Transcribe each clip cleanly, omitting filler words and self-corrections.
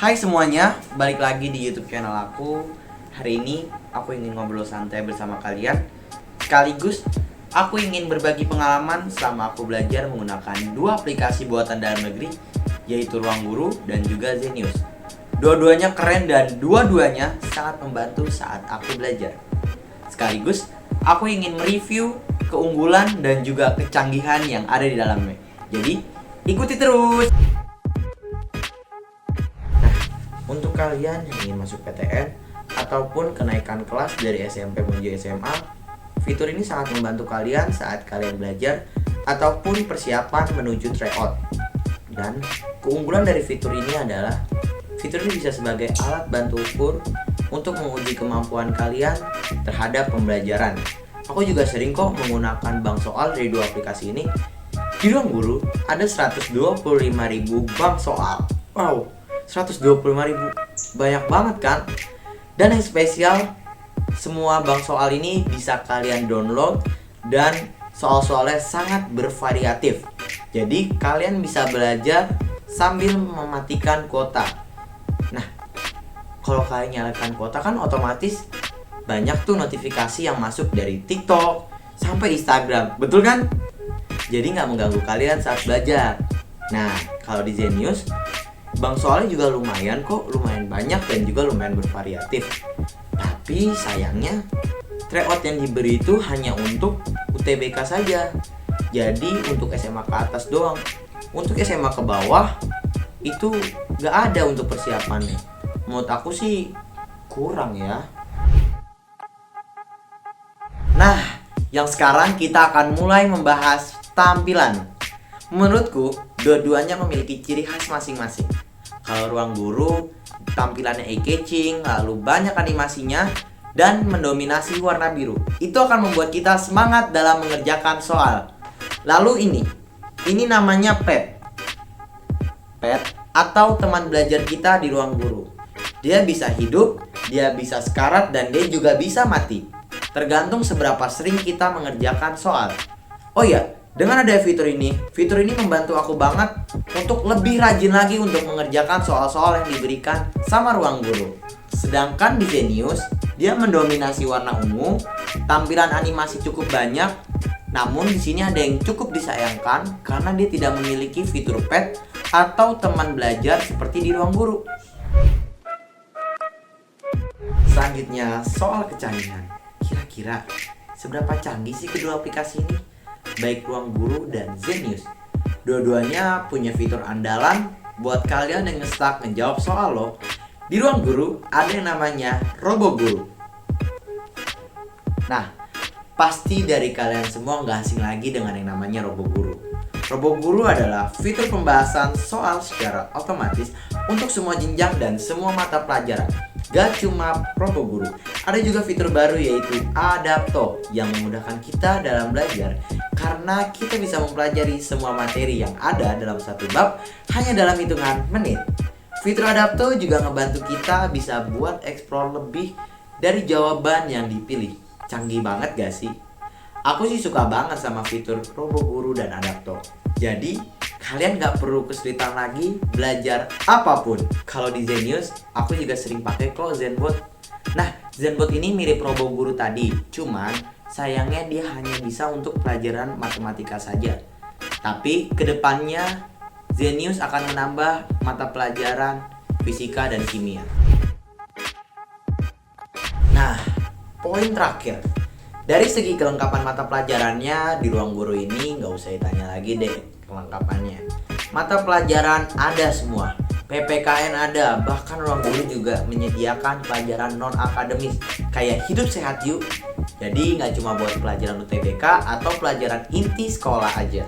Hai semuanya, balik lagi di YouTube channel aku. Hari ini aku ingin ngobrol santai bersama kalian. Sekaligus aku ingin berbagi pengalaman selama aku belajar menggunakan dua aplikasi buatan dalam negeri, yaitu Ruang Guru dan juga Zenius. Dua-duanya keren dan dua-duanya sangat membantu saat aku belajar. Sekaligus aku ingin mereview keunggulan dan juga kecanggihan yang ada di dalamnya. Jadi ikuti terus. Untuk kalian yang ingin masuk PTN ataupun kenaikan kelas dari SMP menuju SMA, fitur ini sangat membantu kalian saat kalian belajar ataupun persiapan menuju tryout. Dan keunggulan dari fitur ini adalah fitur ini bisa sebagai alat bantu ukur untuk menguji kemampuan kalian terhadap pembelajaran. Aku juga sering kok menggunakan bank soal dari dua aplikasi ini. Di Ruang Guru ada 125.000 bank soal. Wow, 125.000, banyak banget kan? Dan yang spesial, semua bank soal ini bisa kalian download dan soal-soalnya sangat bervariatif. Jadi kalian bisa belajar sambil mematikan kuota. Nah, kalau kalian nyalakan kuota kan otomatis banyak tuh notifikasi yang masuk dari TikTok sampai Instagram, betul kan? Jadi nggak mengganggu kalian saat belajar. Nah, kalau di Zenius, bank soalnya juga lumayan banyak dan juga lumayan bervariatif. Tapi sayangnya tryout yang diberi itu hanya untuk UTBK saja. Jadi untuk SMA ke atas doang. Untuk SMA ke bawah itu gak ada untuk persiapannya. Menurut aku sih kurang ya. Nah, yang sekarang kita akan mulai membahas tampilan. Menurutku dua-duanya memiliki ciri khas masing-masing. Kalau Ruang Guru tampilannya eye-catching, lalu banyak animasinya dan mendominasi warna biru. Itu akan membuat kita semangat dalam mengerjakan soal. Lalu ini namanya pet atau teman belajar kita di Ruang Guru. Dia bisa hidup, dia bisa sekarat, dan dia juga bisa mati. Tergantung seberapa sering kita mengerjakan soal. Oh iya, dengan ada fitur ini membantu aku banget untuk lebih rajin lagi untuk mengerjakan soal-soal yang diberikan sama Ruang Guru. Sedangkan di Zenius, dia mendominasi warna ungu, tampilan animasi cukup banyak. Namun di sini ada yang cukup disayangkan karena dia tidak memiliki fitur pet atau teman belajar seperti di Ruang Guru. Selanjutnya, soal kecanggihan. Kira-kira seberapa canggih sih kedua aplikasi ini? Baik Ruang Guru dan Zenius. Dua-duanya punya fitur andalan buat kalian yang nge-stuck ngejawab soal loh. Di Ruang Guru ada yang namanya RoboGuru. Nah, pasti dari kalian semua nggak asing lagi dengan yang namanya RoboGuru. RoboGuru adalah fitur pembahasan soal secara otomatis untuk semua jenjang dan semua mata pelajaran. Gak cuma RoboGuru, ada juga fitur baru yaitu Adapto yang memudahkan kita dalam belajar karena kita bisa mempelajari semua materi yang ada dalam satu bab hanya dalam hitungan menit. Fitur Adapto juga ngebantu kita bisa buat explore lebih dari jawaban yang dipilih. Canggih banget gak sih? Aku sih suka banget sama fitur RoboGuru dan Adapto. Jadi kalian gak perlu kesulitan lagi belajar apapun. Kalau di Zenius, aku juga sering pakai kok Zenbot. Nah, Zenbot ini mirip RoboGuru tadi, cuman sayangnya dia hanya bisa untuk pelajaran matematika saja. Tapi kedepannya Zenius akan menambah mata pelajaran fisika dan kimia. Nah, poin terakhir, dari segi kelengkapan mata pelajarannya di Ruang Guru ini nggak usah ditanya lagi deh kelengkapannya. Mata pelajaran ada semua, PPKN ada, bahkan Ruang Guru juga menyediakan pelajaran non akademis kayak Hidup Sehat Yuk. Jadi nggak cuma buat pelajaran UTBK atau pelajaran inti sekolah aja.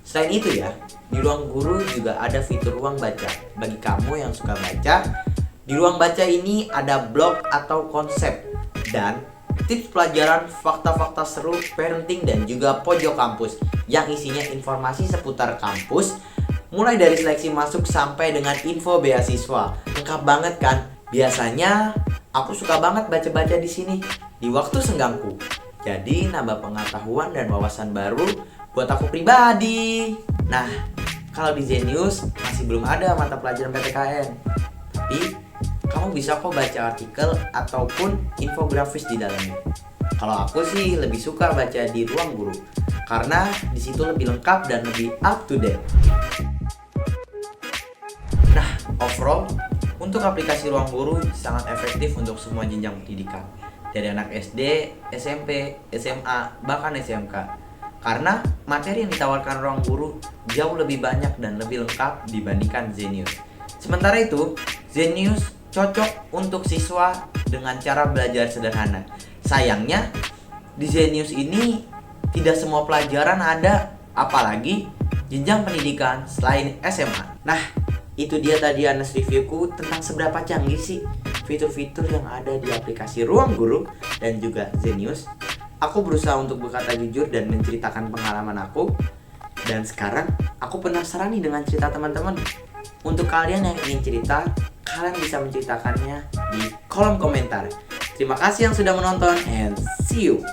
Selain itu ya, di Ruang Guru juga ada fitur ruang baca. Bagi kamu yang suka baca, di ruang baca ini ada blog atau konsep dan tips pelajaran, fakta-fakta seru, parenting, dan juga pojok kampus yang isinya informasi seputar kampus, mulai dari seleksi masuk sampai dengan info beasiswa. Lengkap banget kan? Biasanya aku suka banget baca-baca di sini di waktu senggangku. Jadi nambah pengetahuan dan wawasan baru buat aku pribadi. Nah, kalau di Zenius masih belum ada mata pelajaran PPKN. Tapi bisa kok baca artikel ataupun infografis di dalamnya. Kalau aku sih lebih suka baca di Ruang Guru, karena di situ lebih lengkap dan lebih up to date. Nah, overall, untuk aplikasi Ruang Guru sangat efektif untuk semua jenjang pendidikan, dari anak SD, SMP, SMA, bahkan SMK. Karena materi yang ditawarkan Ruang Guru jauh lebih banyak dan lebih lengkap dibandingkan Zenius. Sementara itu, Zenius cocok untuk siswa dengan cara belajar sederhana. Sayangnya, di Zenius ini tidak semua pelajaran ada, apalagi jenjang pendidikan selain SMA. Nah, itu dia tadi Anas reviewku tentang seberapa canggih sih fitur-fitur yang ada di aplikasi Ruang Guru dan juga Zenius. Aku berusaha untuk berkata jujur dan menceritakan pengalaman aku. Dan sekarang aku penasaran nih dengan cerita teman-teman. Untuk kalian yang ingin cerita, kalian bisa menceritakannya di kolom komentar. Terima kasih yang sudah menonton and see you.